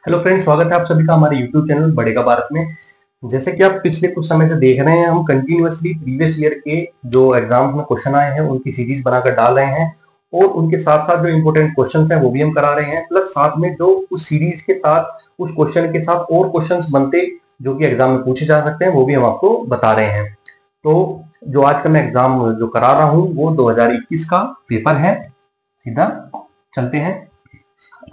Hello friends, स्वागत है आप सभी का हमारे यूट्यूब चैनल बढ़ेगा भारत में। जैसे कि आप पिछले कुछ समय से देख रहे हैं, हम कंटिन्यूअसली प्रीवियस ईयर के जो एग्जाम्स में क्वेश्चन आए हैं उनकी सीरीज बनाकर डाल रहे हैं और उनके साथ साथ जो इंपॉर्टेंट क्वेश्चंस हैं वो भी हम करा रहे हैं। प्लस साथ में जो उस सीरीज के साथ उस क्वेश्चन के साथ और क्वेश्चंस बनते जो कि एग्जाम में पूछे जा सकते हैं वो भी हम आपको बता रहे हैं। तो जो आज का मैं एग्जाम जो करा रहा हूँ वो 2021 का पेपर है। सीधा चलते हैं।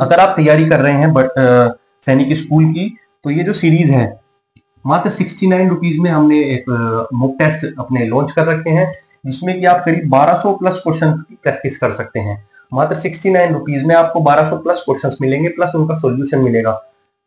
अगर आप तैयारी कर रहे हैं सैनिक स्कूल की, तो ये जो सीरीज है मात्र 69 रुपीज में हमने एक मॉक टेस्ट अपने लॉन्च कर रखे हैं, जिसमें कि आप करीब 1200 प्लस क्वेश्चन की प्रैक्टिस कर सकते हैं। मात्र 69 रुपीज में आपको 1200 प्लस क्वेश्चंस मिलेंगे, प्लस उनका सॉल्यूशन मिलेगा।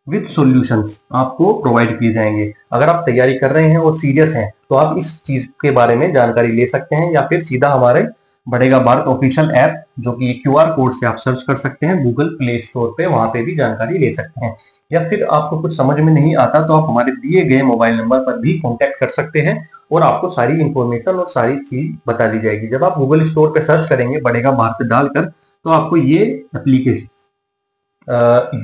विद सॉल्यूशंस आपको प्रोवाइड किए जाएंगे। अगर आप तैयारी कर रहे हैं और सीरियस हैं तो आप इस चीज के बारे में जानकारी ले सकते हैं, या फिर सीधा हमारे बढ़ेगा भारत ऑफिशियल ऐप जो कि क्यूआर कोड से आप सर्च कर सकते हैं गूगल प्ले स्टोर पे, वहां पे भी जानकारी ले सकते हैं। या फिर आपको कुछ समझ में नहीं आता तो आप हमारे दिए गए मोबाइल नंबर पर भी कांटेक्ट कर सकते हैं और आपको सारी इंफॉर्मेशन और सारी चीज बता दी जाएगी। जब आप गूगल स्टोर पे सर्च करेंगे बढ़ेगा भारत डालकर, तो आपको ये एप्लीकेशन,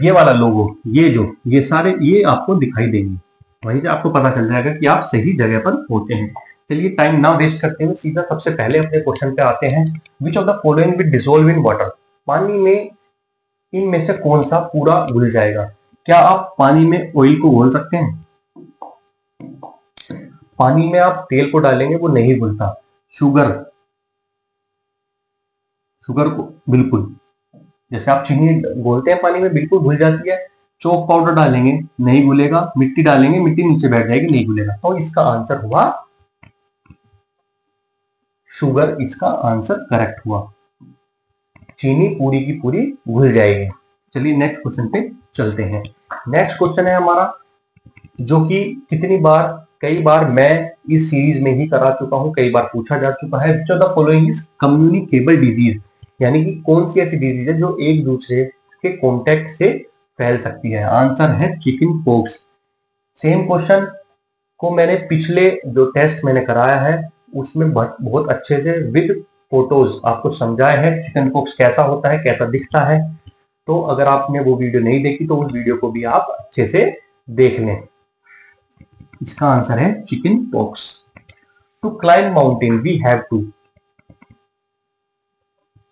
ये वाला लोगो, ये सारे ये आपको दिखाई देंगे। वहीं से आपको पता चल जाएगा कि आप सही जगह पर पहुंचे हैं। चलिए टाइम ना वेस्ट करते हुए सीधा सबसे पहले अपने क्वेश्चन पे आते हैं। विच of the following will dissolve in water? पानी में इनमें से कौन सा पूरा घुल जाएगा? क्या आप पानी में ऑयल को घोल सकते हैं? पानी में आप तेल को डालेंगे वो नहीं घुलता। शुगर, शुगर को बिल्कुल, जैसे आप चीनी घोलते हैं पानी में बिल्कुल घुल जाती है। चॉक पाउडर डालेंगे नहीं घुलेगा, मिट्टी डालेंगे मिट्टी नीचे बैठ जाएगी, नहीं घुलेगा। तो इसका आंसर हुआ शुगर, इसका आंसर करेक्ट हुआ। चीनी पूरी की पूरी घुल जाएगी। चलिए नेक्स्ट क्वेश्चन पे चलते हैं। नेक्स्ट क्वेश्चन है हमारा, जो कि कितनी बार, कई बार मैं इस सीरीज में ही करा चुका हूं, कई बार पूछा जा चुका है। Which of the following is communicable disease? यानी कि कौन सी ऐसी डिजीज है जो एक दूसरे के कॉन्टेक्ट से फैल सकती है? आंसर है चिकन पॉक्स। सेम क्वेश्चन को मैंने पिछले जो टेस्ट मैंने कराया है उसमें बहुत अच्छे से विद फोटोज आपको समझाया है चिकन पॉक्स कैसा होता है, कैसा दिखता है। तो अगर आपने वो वीडियो नहीं देखी तो उस वीडियो को भी आप अच्छे से देख लें। इसका आंसर है chicken pox. To climb mountain we have to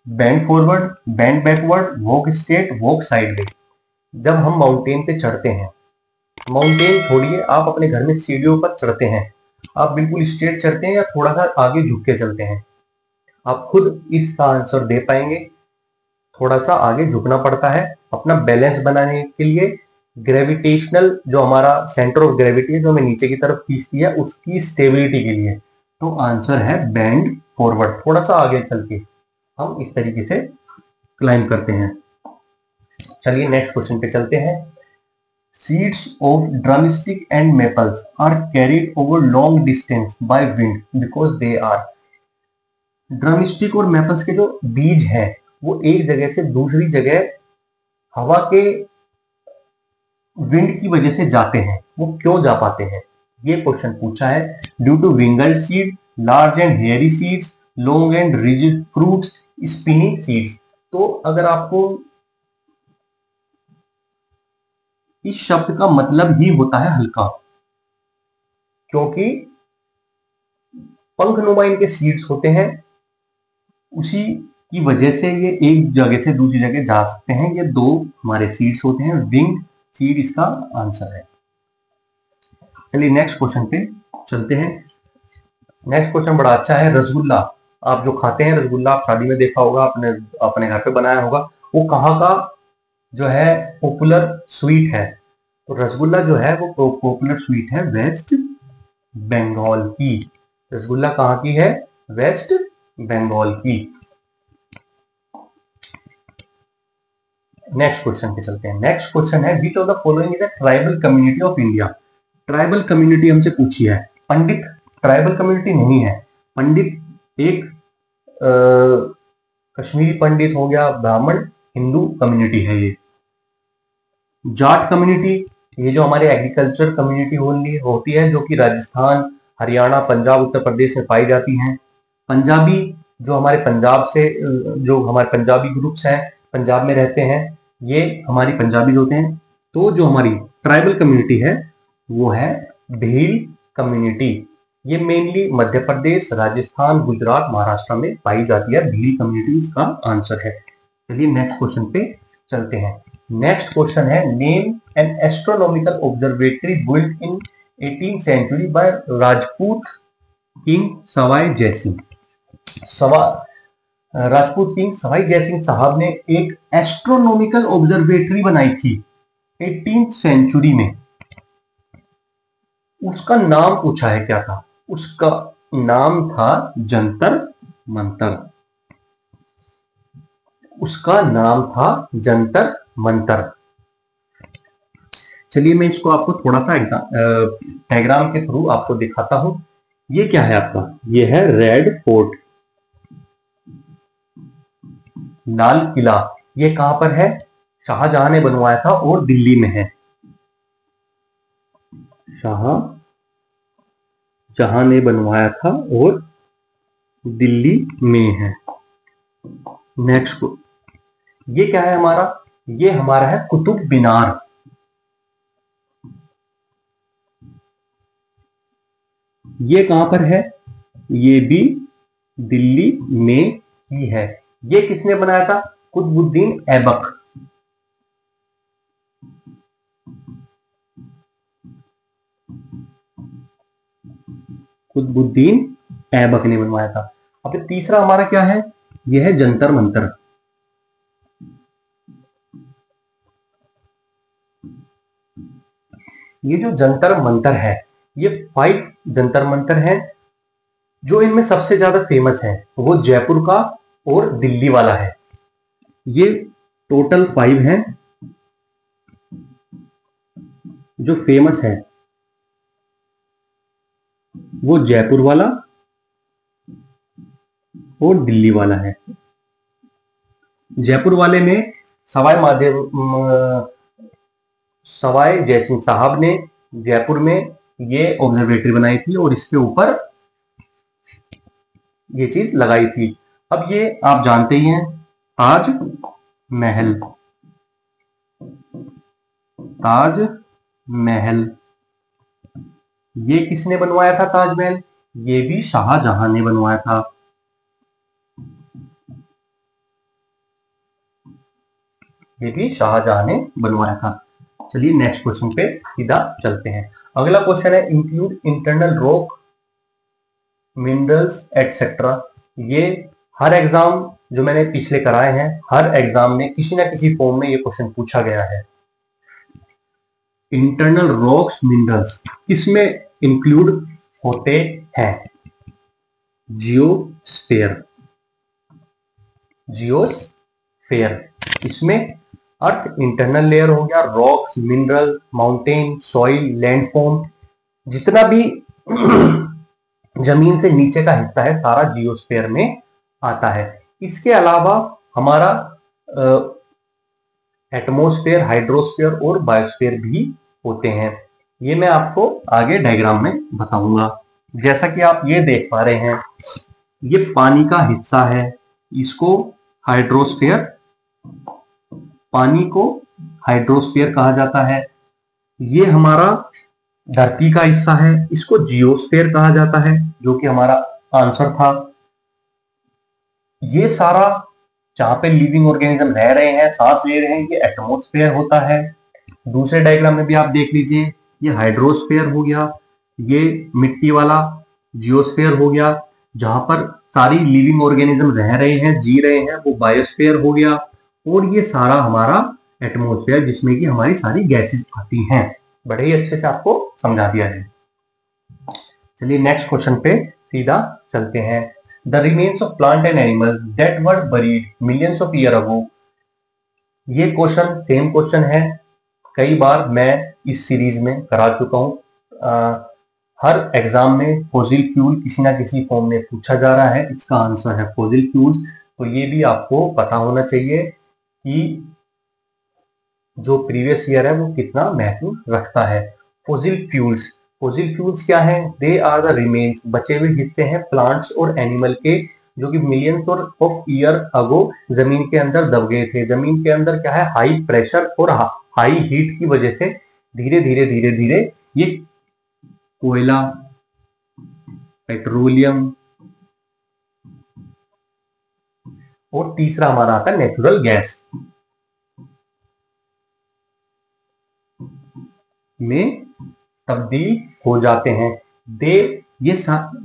bend forward, bend backward, walk straight, walk sideway. जब हम माउंटेन पे चढ़ते हैं, माउंटेन छोड़िए, आप अपने घर में सीढ़ियों पर चढ़ते हैं, आप बिल्कुल स्ट्रेट चढ़ते हैं या थोड़ा सा आगे झुक के चलते हैं? आप खुद इसका आंसर दे पाएंगे। थोड़ा सा आगे झुकना पड़ता है अपना बैलेंस बनाने के लिए। ग्रेविटेशनल जो हमारा सेंटर ऑफ ग्रेविटी है जो हमें नीचे की तरफ खींचती है, उसकी स्टेबिलिटी के लिए। तो आंसर है बेंड फॉरवर्ड, थोड़ा सा आगे चल के हम इस तरीके से क्लाइंब करते हैं। चलिए नेक्स्ट क्वेश्चन पे चलते हैं। Seeds of drumstick and maples are carried over long distance by wind because they are। Drumstick और मैपल्स के जो बीज हैं वो एक जगह से दूसरी जगह हवा के विंड की वजह से जाते हैं। वो क्यों जा पाते हैं? ये क्वेश्चन पूछा है। Due to winged seed, large and hairy seeds, long and rigid fruits, spiny seeds. तो अगर आपको इस शब्द का मतलब ही होता है हल्का, क्योंकि पंखनुमा इनके सीड्स होते हैं, उसी की वजह से ये एक जगह से दूसरी जगह जा सकते हैं। ये दो हमारे सीड्स होते हैं, विंग सीड इसका आंसर है। चलिए नेक्स्ट क्वेश्चन पे चलते हैं। नेक्स्ट क्वेश्चन बड़ा अच्छा है। रसगुल्ला, आप जो खाते हैं रसगुल्ला, आप शादी में देखा होगा, अपने घर पे बनाया होगा, वो कहाँ का जो है पॉपुलर स्वीट है? तो रसगुल्ला जो है वो पॉपुलर स्वीट है वेस्ट बंगाल की। रसगुल्ला कहाँ की है? वेस्ट बंगाल की। नेक्स्ट क्वेश्चन पे चलते हैं। नेक्स्ट क्वेश्चन है, which of the following is a tribal community of India? Tribal community हमसे पूछी है। पंडित ट्राइबल कम्युनिटी नहीं है। पंडित एक कश्मीरी पंडित हो गया, ब्राह्मण हिंदू कम्युनिटी है ये। जाट कम्युनिटी, ये जो हमारे एग्रीकल्चर कम्युनिटी होती है जो कि राजस्थान, हरियाणा, पंजाब, उत्तर प्रदेश में पाई जाती हैं। पंजाबी, जो हमारे पंजाब से जो हमारे पंजाबी ग्रुप्स हैं, पंजाब में रहते हैं, ये हमारी पंजाबी होते हैं। तो जो हमारी ट्राइबल कम्युनिटी है वो है भील कम्युनिटी। ये मेनली मध्य प्रदेश, राजस्थान, गुजरात, महाराष्ट्र में पाई जाती है। भील कम्युनिटी इसका आंसर है। चलिए नेक्स्ट क्वेश्चन पे चलते हैं। नेक्स्ट क्वेश्चन है, name an astronomical observatory built in 18th century by Rajput king Sawai Jaisingh. Rajput king Sawai Jaisingh साहब ने एक एस्ट्रोनॉमिकल ऑब्जर्वेटरी बनाई थी 18th सेंचुरी में। उसका नाम पूछा है, क्या था उसका नाम? था जंतर मंतर। उसका नाम था जंतर मंतर। चलिए मैं इसको आपको थोड़ा सा डायग्राम के थ्रू आपको दिखाता हूं। ये क्या है आपका? ये है रेड फोर्ट, लाल किला। ये कहां पर है? शाहजहां ने बनवाया था और दिल्ली में है। शाहजहां ने बनवाया था और दिल्ली में है। नेक्स्ट ये क्या है हमारा? ये हमारा है कुतुब मीनार। ये कहां पर है? ये भी दिल्ली में ही है। ये किसने बनाया था? कुतुबुद्दीन ऐबक। कुतुबुद्दीन ऐबक ने बनवाया था। अब तीसरा हमारा क्या है? यह है जंतर मंतर। ये जो जंतर मंतर है, ये 5 जंतर मंतर है। जो इनमें सबसे ज्यादा फेमस है वो जयपुर का और दिल्ली वाला है। ये टोटल 5 हैं जो फेमस है। वो जयपुर वाला और दिल्ली वाला है। जयपुर वाले में सवाई जयसिंह साहब ने जयपुर में ये ऑब्जर्वेटरी बनाई थी और इसके ऊपर ये चीज लगाई थी। अब ये आप जानते ही हैं, ताज महल। ताज महल ये किसने बनवाया था? ताजमहल ये भी शाहजहां ने बनवाया था। ये भी शाहजहां ने बनवाया था। चलिए नेक्स्ट क्वेश्चन पे सीधा चलते हैं। अगला क्वेश्चन है, include internal rock minerals etcetera. ये हर एग्जाम जो मैंने पिछले कराए हैं, हर एग्जाम में किसी ना किसी फॉर्म में ये क्वेश्चन पूछा गया है। इंटरनल रॉक्स मिनरल्स किसमें इंक्लूड होते हैं? जियोस्फीयर। जियोस्फीयर इसमें अर्थ इंटरनल लेयर हो गया, rocks, mineral, mountain, soil, landform, जितना भी जमीन से नीचे का हिस्सा है सारा जियोस्फीयर में आता है। इसके अलावा हमारा एटमॉस्फेयर, हाइड्रोस्फीयर और बायोस्फीयर भी होते हैं। ये मैं आपको आगे डायग्राम में बताऊंगा। जैसा कि आप ये देख पा रहे हैं, ये पानी का हिस्सा है, इसको हाइड्रोस्फीयर, पानी को हाइड्रोस्फीयर कहा जाता है। ये हमारा धरती का हिस्सा है, इसको जियोस्फीयर कहा जाता है, जो कि हमारा आंसर था। ये सारा जहां पे लिविंग ऑर्गेनिज्म रह रहे हैं, सांस ले रहे हैं, ये एटमॉस्फेयर होता है। दूसरे डायग्राम में भी आप देख लीजिए, ये हाइड्रोस्फीयर हो गया, ये मिट्टी वाला जियोस्फीयर हो गया। जहां पर सारी लिविंग ऑर्गेनिज्म रह रहे हैं, जी रहे हैं, वो बायोस्फीयर हो गया। और ये सारा हमारा एटमॉस्फेयर, जिसमें कि हमारी सारी गैसेस आती हैं। बड़े ही अच्छे से आपको समझा दिया है। चलिए नेक्स्ट क्वेश्चन पे सीधा चलते हैं। The remains of plant and animals that were buried millions of year ago. ये क्वेश्चन सेम क्वेश्चन है, कई बार मैं इस सीरीज में करा चुका हूं। हर एग्जाम में फॉसिल फ्यूल किसी ना किसी फॉर्म में पूछा जा रहा है। इसका आंसर है फॉसिल फ्यूल्स। तो ये भी आपको पता होना चाहिए कि जो प्रीवियस ईयर है वो कितना महत्व रखता है। फॉसिल फ्यूल्स क्या है? दे आर द रिमेन्स, बचे हुए हिस्से हैं प्लांट्स और एनिमल के, जो कि मिलियंस ऑफ ईयर अगो जमीन के अंदर दब गए थे। जमीन के अंदर क्या है? हाई प्रेशर और हाई हीट की वजह से धीरे धीरे धीरे धीरे ये कोयला, पेट्रोलियम, और तीसरा हमारा आता है नेचुरल गैस में तब्दील हो जाते हैं। ये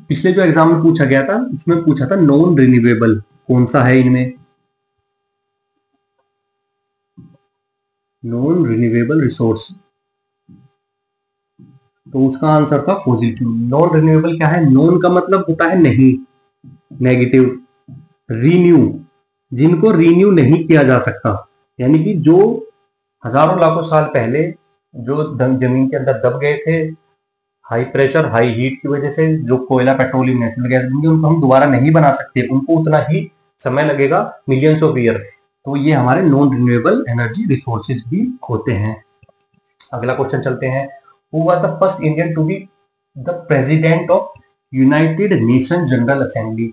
पिछले जो एग्जाम में पूछा गया था उसमें पूछा था नॉन रिन्यूएबल कौन सा है इनमें, नॉन रिन्यूएबल रिसोर्स, तो उसका आंसर था फॉसिल फ्यूल। नॉन रिन्यूएबल क्या है? नॉन का मतलब होता है नहीं, नेगेटिव, रीन्यू जिनको रीन्यू नहीं किया जा सकता, यानी कि जो हजारों लाखों साल पहले जो जमीन के अंदर दब गए थे हाई प्रेशर हाई हीट की वजह से, जो कोयला, पेट्रोलियम, नेचुरल गैस, उनको हम दोबारा नहीं बना सकते, उनको उतना ही समय लगेगा, मिलियंस ऑफ ईयर। तो ये हमारे नॉन रिन्यूएबल एनर्जी रिसोर्सेज भी होते हैं। अगला क्वेश्चन चलते हैं। Who was the first Indian to be the president of United Nation General Assembly?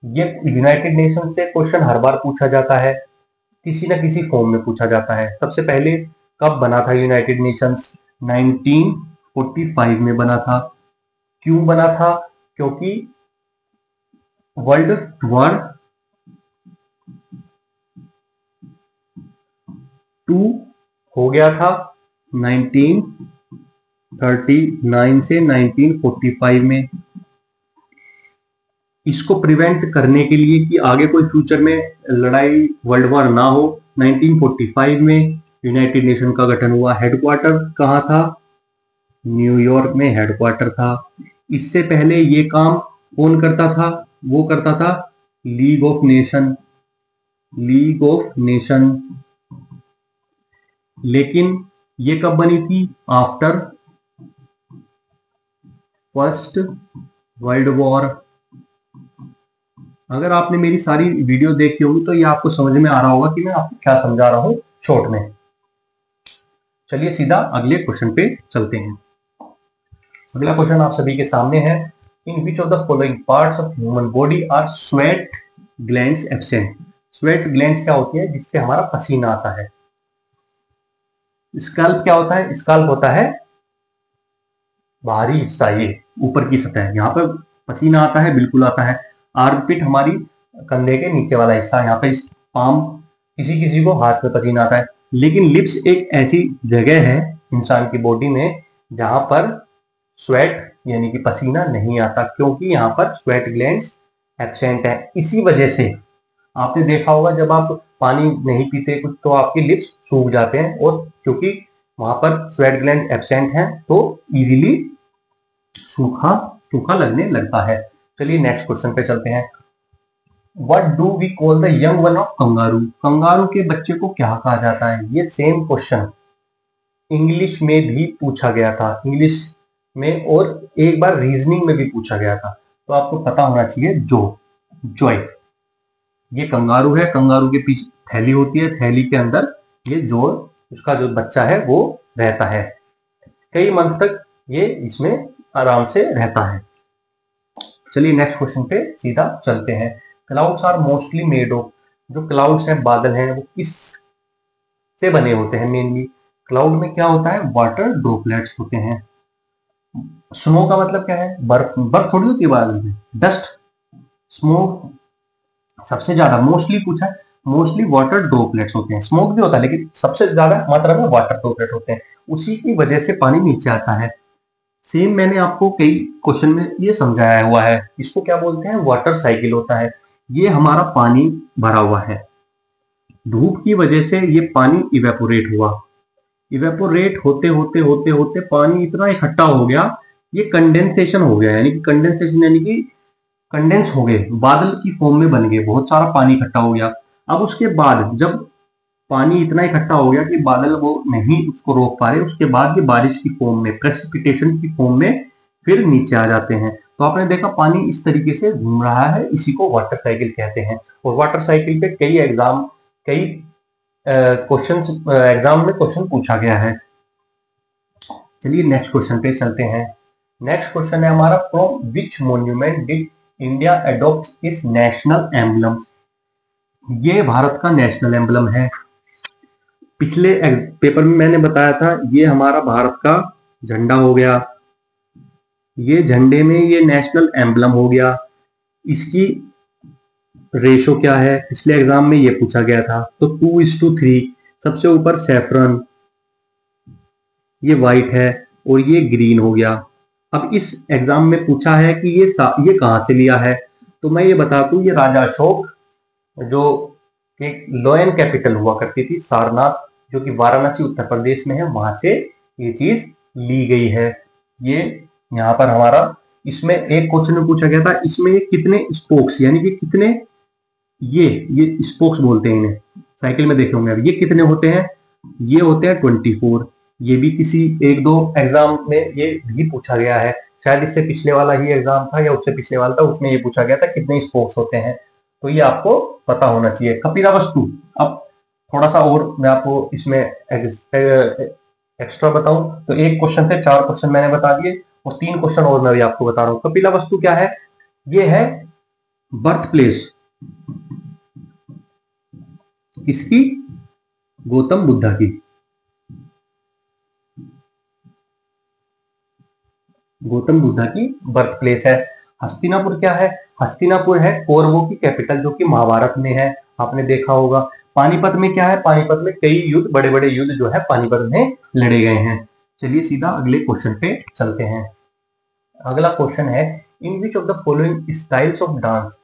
ये यूनाइटेड नेशन से क्वेश्चन हर बार पूछा जाता है, किसी न किसी फॉर्म में पूछा जाता है। सबसे पहले कब बना था यूनाइटेड नेशंस? 1945 में बना था। क्यों बना था? क्योंकि वर्ल्ड वॉर 2 हो गया था 1939 से 1945 में। इसको प्रिवेंट करने के लिए कि आगे कोई फ्यूचर में लड़ाई वर्ल्ड वॉर ना हो, 1945 में यूनाइटेड नेशन का गठन हुआ। हेडक्वार्टर कहाँ था? न्यूयॉर्क में हेडक्वार्टर था। इससे पहले ये काम कौन करता था? वो करता था league of nation, league of nation. लेकिन ये कब बनी थी? After first world war. अगर आपने मेरी सारी वीडियो देखी होगी तो ये आपको समझ में आ रहा होगा कि मैं आपको क्या समझा रहा हूं शॉर्ट में। चलिए सीधा अगले क्वेश्चन पे चलते हैं। अगला क्वेश्चन आप सभी के सामने है। In which of the following parts of human body are sweat glands absent? Sweat glands क्या होती है? जिससे हमारा पसीना आता है। स्कैल्प क्या होता है? स्कैल्प होता है बाहरी हिस्सा, ये ऊपर की सतह, यहाँ पर पसीना आता है, बिल्कुल आता है। आर्मपिट हमारी कंधे के नीचे वाला हिस्सा, यहाँ पे इस पाम, किसी किसी को हाथ में पसीना आता है। लेकिन लिप्स एक ऐसी जगह है इंसान की बॉडी में जहां पर स्वेट यानी कि पसीना नहीं आता, क्योंकि यहाँ पर स्वेट ग्लैंड्स एब्सेंट है। इसी वजह से आपने देखा होगा जब आप पानी नहीं पीते कुछ तो आपके लिप्स सूख जाते हैं, और क्योंकि वहां पर स्वेट ग्लैंड एब्सेंट है तो इजीली सूखा सूखा लगने लगता है। चलिए नेक्स्ट क्वेश्चन पे चलते हैं। What do we call the young one of kangaroo? Kangaroo के बच्चे को क्या कहा जाता है? ये सेम क्वेश्चन इंग्लिश में भी पूछा गया था, इंग्लिश में, और एक बार रीजनिंग में भी पूछा गया था, तो आपको पता होना चाहिए। जॉय। ये कंगारू है, कंगारू के पीछे थैली होती है, थैली के अंदर ये जॉय, उसका जो बच्चा है वो रहता है। कई मंथ तक ये इसमें आराम से रहता है। चलिए नेक्स्ट क्वेश्चन पे सीधा चलते हैं। Clouds are mostly made of? जो क्लाउड्स हैं, बादल हैं, वो किस से बने होते हैं? मेनली क्लाउड में क्या होता है? वाटर ड्रॉपलेट्स होते हैं। स्नो का मतलब क्या है? बर्फ। बर्फ थोड़ी होती है बादल में, डस्ट। स्मोक सबसे ज्यादा मोस्टली पूछा है, मोस्टली वाटर ड्रॉपलेट्स होते हैं। स्मोक भी होता है लेकिन सबसे ज्यादा मात्रा में वाटर ड्रॉपलेट होते हैं, उसी की वजह से पानी नीचे आता है। सेम मैंने आपको कई क्वेश्चन में ये समझाया हुआ है। इसको क्या बोलते हैं? वाटर साइकिल होता है। ये हमारा पानी भरा हुआ है, धूप की वजह से ये पानी इवेपोरेट हुआ, इवेपोरेट होते होते होते होते पानी इतना इकट्ठा हो गया, ये कंडेंसेशन हो गया, यानी कि कंडेंसेशन यानी कि कंडेंस हो गए, बादल की फॉर्म में बन गए, बहुत सारा पानी इकट्ठा हो गया। अब उसके बाद जब पानी इतना इकट्ठा हो गया कि बादल वो नहीं उसको रोक पा रहे, उसके बाद ये बारिश की फॉर्म में, प्रेसिपिटेशन की फॉर्म में फिर नीचे आ जाते हैं। तो आपने देखा पानी इस तरीके से घूम रहा है, इसी को वाटर साइकिल कहते हैं। और वाटर साइकिल पे कई क्वेश्चंस एग्जाम में क्वेश्चन पूछा गया है। चलिए नेक्स्ट क्वेश्चन पे चलते हैं। नेक्स्ट क्वेश्चन है हमारा, from which monument did India adopt इस नेशनल एम्बलम? ये भारत का नेशनल एम्बलम है। पिछले पेपर में मैंने बताया था, ये हमारा भारत का झंडा हो गया, ये झंडे में ये नेशनल एम्बलम हो गया, इसकी रेशो क्या है, पिछले एग्जाम में ये पूछा गया था, तो 2:3। सबसे ऊपर सैफरन, ये व्हाइट है और ये ग्रीन हो गया। अब इस एग्जाम में पूछा है कि ये कहां से लिया है, तो मैं ये बता दूं, ये राजा अशोक जो एक लोयन कैपिटल हुआ करती थी सारनाथ, जो कि वाराणसी उत्तर प्रदेश में है, वहां से ये चीज ली गई है। ये यहाँ पर हमारा, इसमें एक क्वेश्चन में पूछा गया था, इसमें ये कितने स्पोक्स यानी कि कितने, ये स्पोक्स बोलते हैं इन्हें, साइकिल में देखे होंगे, ये कितने होते हैं, ये होते हैं 24। ये भी किसी एक दो एग्जाम में ये भी पूछा गया है, शायद इससे पिछले वाला ही एग्जाम था या उससे पिछले वाला था, उसमें ये पूछा गया था कितने स्पोक्स होते हैं, तो ये आपको पता होना चाहिए। कपिलावस्तु, अब थोड़ा सा और मैं आपको इसमें एक्स्ट्रा बताऊं तो एक क्वेश्चन से 4 क्वेश्चन मैंने बता दिए और 3 क्वेश्चन और मैं भी आपको बता रहा हूं। कपिलावस्तु क्या है, ये है बर्थ प्लेस इसकी, गौतम बुद्धा की, गौतम बुद्धा की बर्थ प्लेस है। हस्तिनापुर क्या है, हस्तिनापुर है कौरवों की कैपिटल, जो कि महाभारत में है, आपने देखा होगा। पानीपत में क्या है, पानीपत में कई युद्ध, बड़े बड़े युद्ध जो है पानीपत में लड़े गए हैं। चलिए सीधा अगले क्वेश्चन पे चलते हैं। अगला क्वेश्चन है, in which of the following styles of dance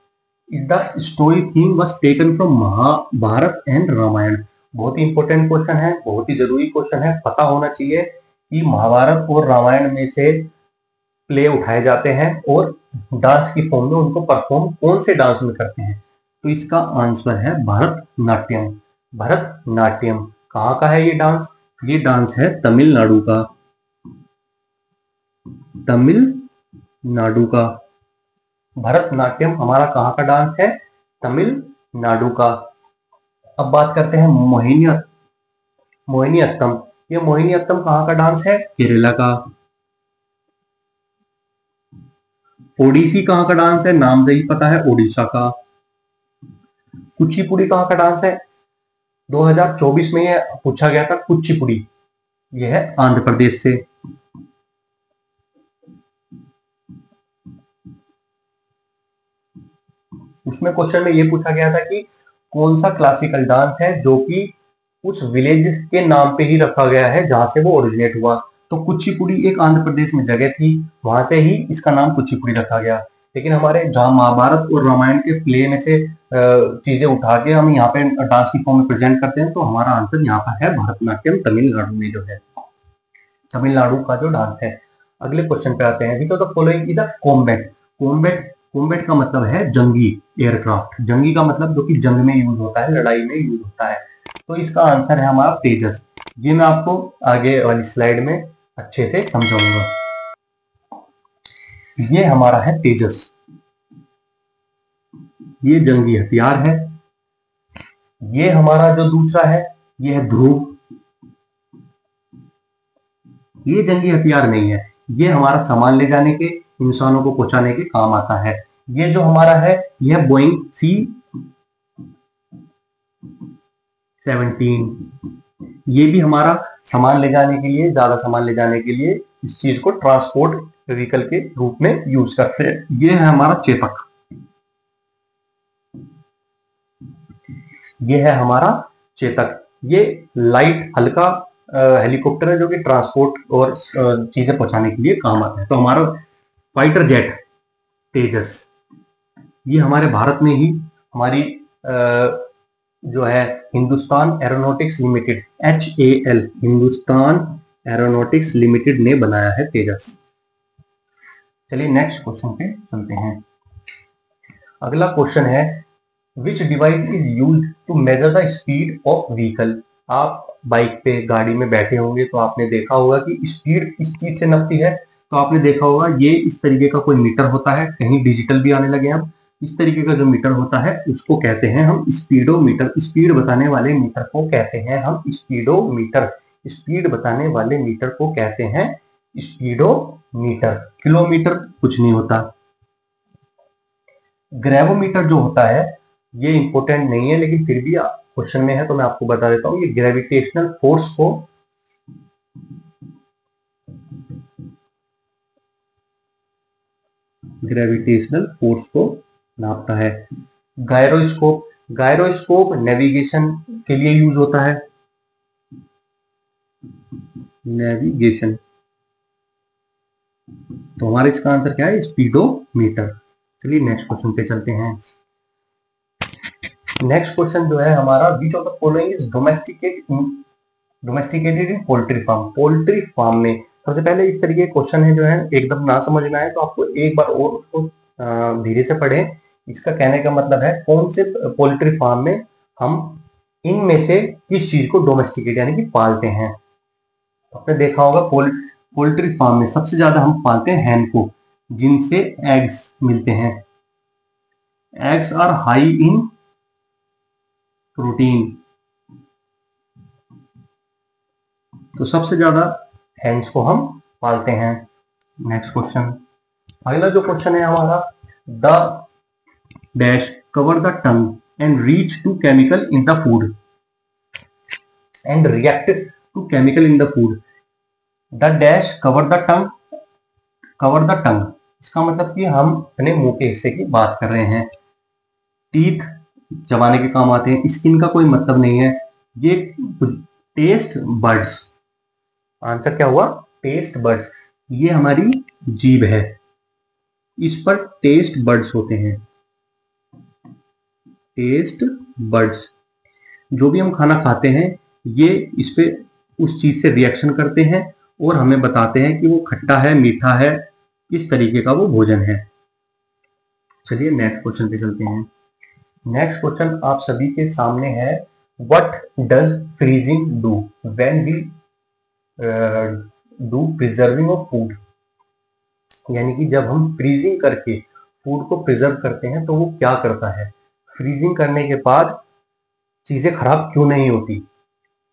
is the story theme was taken from Mahabharata and Ramayana. बहुत ही इंपॉर्टेंट क्वेश्चन है, बहुत ही जरूरी क्वेश्चन है, पता होना चाहिए कि महाभारत और रामायण में से प्ले उठाए जाते हैं और डांस की फॉर्म में उनको परफॉर्म कौन से डांस में करते हैं, तो इसका आंसर है भरतनाट्यम। भरतनाट्यम कहाँ का है ये डांस, ये डांस है तमिलनाडु का, तमिलनाडु का। भरतनाट्यम हमारा कहाँ का डांस है, तमिलनाडु का। अब बात करते हैं मोहिनीअट्टम। ये मोहिनीअट्टम कहाँ का डांस है, केरला का। ओडिसी कहाँ का डांस है, नाम से ही पता है, ओडिशा का। कुचिपुड़ी कहाँ का डांस है, 2024 में ये पूछा गया था कुचिपुड़ी, ये है आंध्र प्रदेश से। उसमें क्वेश्चन में ये पूछा गया था कि कौन सा क्लासिकल डांस है जो कि उस विलेज के नाम पे ही रखा गया है जहां से वो ओरिजिनेट हुआ, तो कुचिपुड़ी एक आंध्र प्रदेश में जगह थी, वहां से ही इसका नाम कुचिपुड़ी रखा गया। लेकिन हमारे जहां महाभारत और रामायण के प्ले में से चीजें उठा के हम यहाँ पे डांस की फॉर्म में प्रेजेंट करते हैं, तो हमारा आंसर यहाँ पर है भरतनाट्यम, तमिलनाडु में जो है, तमिलनाडु का जो डांस है। अगले क्वेश्चन पे आते हैं, विच of the following is a combat. Combat का मतलब है जंगी एयरक्राफ्ट, जंगी का मतलब जो कि जंग में यूज होता है, लड़ाई में यूज होता है, तो इसका आंसर है हमारा तेजस। ये मैं आपको आगे वाली स्लाइड में अच्छे से समझाऊंगा। ये हमारा है तेजस, ये जंगी हथियार है। ये हमारा जो दूसरा है, ये है ध्रुव, ये जंगी हथियार नहीं है, ये हमारा सामान ले जाने के, इंसानों को पहुंचाने के काम आता है। ये जो हमारा है, यह बोइंग C-17, ये भी हमारा सामान ले जाने के लिए, ज्यादा सामान ले जाने के लिए इस चीज को ट्रांसपोर्ट व्हीकल के रूप में यूज करते हैं। ये है हमारा चेतक, ये है हमारा चेतक। ये लाइट हल्का हेलीकॉप्टर है जो कि ट्रांसपोर्ट और चीजें पहुंचाने के लिए काम आता है। तो हमारा फाइटर जेट तेजस, ये हमारे भारत में ही हमारी जो है Hindustan aeronautics limited, HAL, Hindustan aeronautics limited ने बनाया है तेजस। चलिए नेक्स्ट क्वेश्चन पे चलते हैं। अगला क्वेश्चन है, which device is used to measure the speed of vehicle. आप बाइक पे, गाड़ी में बैठे होंगे तो आपने देखा होगा कि स्पीड इस चीज से नपती है, तो आपने देखा होगा ये इस तरीके का कोई मीटर होता है, कहीं डिजिटल भी आने लगे हैं। इस तरीके का जो मीटर होता है उसको कहते हैं हम स्पीडोमीटर। स्पीड बताने वाले मीटर को कहते हैं हम स्पीडोमीटर। स्पीड बताने वाले मीटर को कहते हैं स्पीडोमीटर। किलोमीटर कुछ नहीं होता। ग्रेवोमीटर जो होता है ये इंपॉर्टेंट नहीं है, लेकिन फिर भी क्वेश्चन में है तो मैं आपको बता देता हूँ। ये ग्रेविटेशनल फोर्स को नापता है। गायरोस्कोप नेविगेशन के लिए यूज होता है। नेविगेशन, तो हमारे इसका आंसर क्या है? स्पीडोमीटर। चलिए नेक्स्ट क्वेश्चन पे चलते हैं। नेक्स्ट क्वेश्चन जो है हमारा, which of the following is domesticated in poultry farm. Poultry farm में सबसे पहले इस तरीके के क्वेश्चन है जो है एकदम ना समझ में आए तो आपको एक बार और उसको धीरे से पढ़ें। इसका कहने का मतलब है कौन से पोल्ट्री फार्म में हम इनमें से किस चीज को डोमेस्टिकेट यानी कि पालते हैं। आपने देखा होगा पोल्ट्री फार्म में सबसे ज्यादा हम पालते हैं हैन को, जिनसे एग्स मिलते हैं। Eggs are high in protein, तो सबसे ज्यादा हैंस को हम पालते हैं। नेक्स्ट क्वेश्चन, अगला जो क्वेश्चन है हमारा, the dash cover the tongue and reach to chemical in the food and react to chemical in the food. The dash cover the tongue, cover the tongue इसका मतलब कि हम अपने मुंह के हिस्से की बात कर रहे हैं। टीथ चबाने के काम आते हैं, स्किन का कोई मतलब नहीं है। ये टेस्ट बड्स, आंसर क्या हुआ? Taste buds. ये हमारी जीभ है, इस पर टेस्ट बड्स होते हैं। टेस्ट बड्स, जो भी हम खाना खाते हैं ये इस पे उस चीज से रिएक्शन करते हैं और हमें बताते हैं कि वो खट्टा है, मीठा है, किस तरीके का वो भोजन है। चलिए नेक्स्ट क्वेश्चन पे चलते हैं। नेक्स्ट क्वेश्चन आप सभी के सामने है, what does freezing do when we do preserving of food. यानी कि जब हम फ्रीजिंग करके फूड को प्रिजर्व करते हैं तो वो क्या करता है। फ्रीजिंग करने के बाद चीजें खराब क्यों नहीं होती,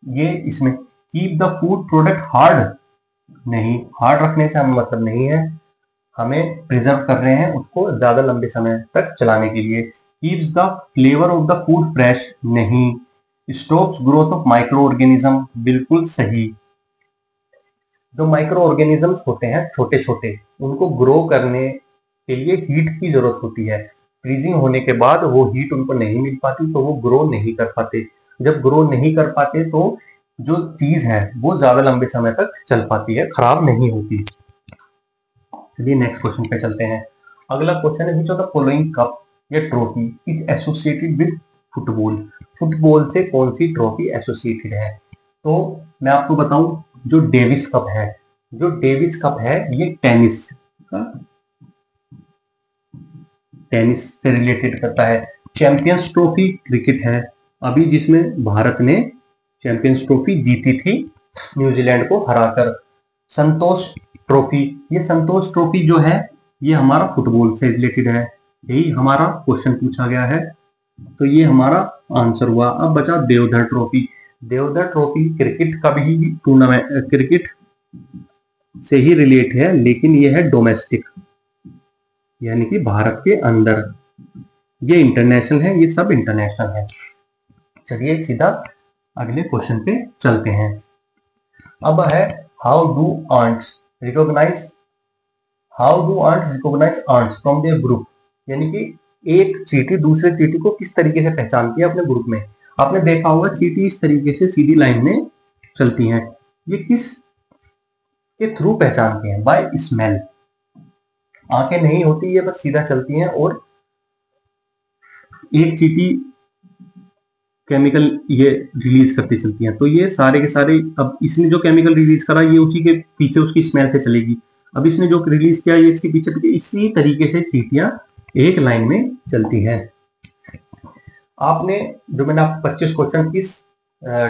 ये इसमें। Keep the food product hard, नहीं, हार्ड रखने से हमें मतलब नहीं है, हमें प्रिजर्व कर रहे हैं उसको ज्यादा लंबे समय तक चलाने के लिए। Keeps the flavour of the food fresh, नहीं। Stops growth of microorganism, बिल्कुल सही। जो माइक्रो ऑर्गेनिजम्स होते हैं छोटे छोटे, उनको ग्रो करने के लिए हीट की जरूरत होती है। फ्रीजिंग होने के बाद वो हीट उनको नहीं मिल पाती तो वो ग्रो नहीं कर पाते। जब ग्रो नहीं कर पाते तो जो चीज है वो ज्यादा लंबे समय तक चल पाती है, खराब नहीं होती। चलिए नेक्स्ट क्वेश्चन पे चलते हैं। अगला क्वेश्चन है, which of the following cup या trophy is associated with football. Football से कौन सी ट्रॉफी एसोसिएटेड है? तो मैं आपको बताऊं, जो डेविस कप है, जो डेविस कप है ये टेनिस से रिलेटेड करता है। चैंपियंस ट्रॉफी क्रिकेट है, अभी जिसमें भारत ने चैंपियंस ट्रॉफी जीती थी न्यूजीलैंड को हराकर। संतोष ट्रॉफी, ये संतोष ट्रॉफी जो है ये हमारा फुटबॉल से रिलेटेड है, यही हमारा क्वेश्चन पूछा गया है तो ये हमारा आंसर हुआ। अब बचा Deodhar trophy. Deodhar trophy cricket का भी टूर्नामेंट, क्रिकेट से ही रिलेट है लेकिन ये है डोमेस्टिक, यानी कि भारत के अंदर। ये इंटरनेशनल है, ये सब इंटरनेशनल है। चलिए सीधा अगले क्वेश्चन पे चलते हैं। अब है, how do ants recognise ants from their group. यानी कि एक चींटी दूसरे चींटी को किस तरीके से पहचानती है अपने ग्रुप में। आपने देखा होगा चींटी इस तरीके से सीधी लाइन में चलती हैं, ये किस के थ्रू पहचानती हैं? By smell. आंखें नहीं होती, ये बस सीधा चलती हैं और एक चींटी केमिकल ये रिलीज करती चलती हैं, तो ये सारे के सारे, अब इसने जो केमिकल रिलीज करा ये उसी के पीछे उसकी स्मेल से चलेगी। अब इसने जो रिलीज किया ये इसके पीछे पीछे, इसी तरीके से चींटियां एक लाइन में चलती हैं। आपने जो मैंने आपको 25 क्वेश्चन इस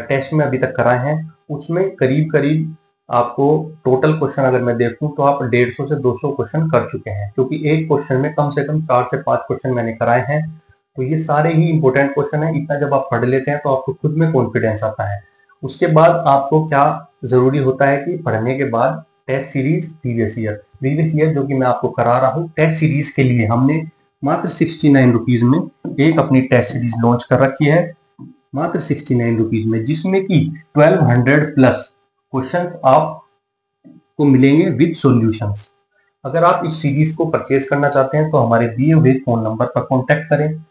टेस्ट में अभी तक कराए हैं उसमें करीब करीब आपको टोटल क्वेश्चन अगर मैं देखूं तो आप 150 से 200 क्वेश्चन कर चुके हैं, क्योंकि एक क्वेश्चन में कम से कम 4 से 5 क्वेश्चन मैंने कराए हैं। तो ये सारे ही इंपॉर्टेंट क्वेश्चन है। इतना जब आप पढ़ लेते हैं तो आपको खुद में कॉन्फिडेंस आता है। उसके बाद आपको क्या जरूरी होता है कि पढ़ने के बाद टेस्ट सीरीज प्रीवियस ईयर जो कि मैं आपको करा रहा हूँ। टेस्ट सीरीज के लिए हमने मात्र 69 रुपीज में एक अपनी टेस्ट सीरीज लॉन्च कर रखी है। मात्र 69 रुपीज में, जिसमें कि 1200 प्लस क्वेश्चंस आपको मिलेंगे विद सॉल्यूशंस। अगर आप इस सीरीज को परचेज करना चाहते हैं तो हमारे दिए हुए फोन नंबर पर कॉन्टेक्ट करें।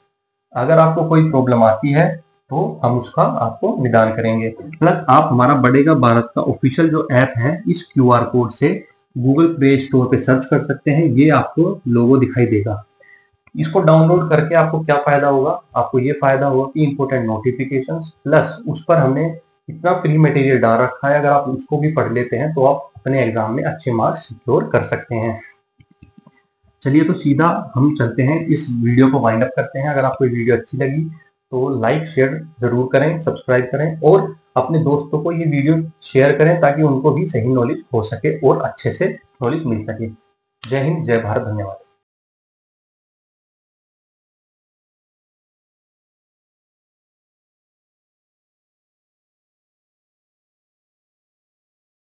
अगर आपको कोई प्रॉब्लम आती है तो हम उसका आपको निदान करेंगे। प्लस आप हमारा बढ़ेगा भारत का ऑफिशियल जो ऐप है, इस QR कोड से गूगल प्ले स्टोर पे सर्च कर सकते हैं। ये आपको लोगो दिखाई देगा। इसको डाउनलोड करके आपको क्या फायदा होगा? आपको ये फायदा होगा कि इंपॉर्टेंट नोटिफिकेशंस प्लस उस पर हमने इतना फ्री मटेरियल डाल रखा है, अगर आप उसको भी पढ़ लेते हैं तो आप अपने एग्जाम में अच्छे मार्क्स सिक्योर कर सकते हैं। चलिए तो सीधा हम चलते हैं, इस वीडियो को वाइंड अप करते हैं। अगर आपको ये वीडियो अच्छी लगी तो लाइक शेयर जरूर करें, सब्सक्राइब करें और अपने दोस्तों को ये वीडियो शेयर करें ताकि उनको भी सही नॉलेज हो सके और अच्छे से नॉलेज मिल सके। जय हिंद, जय भारत, धन्यवाद।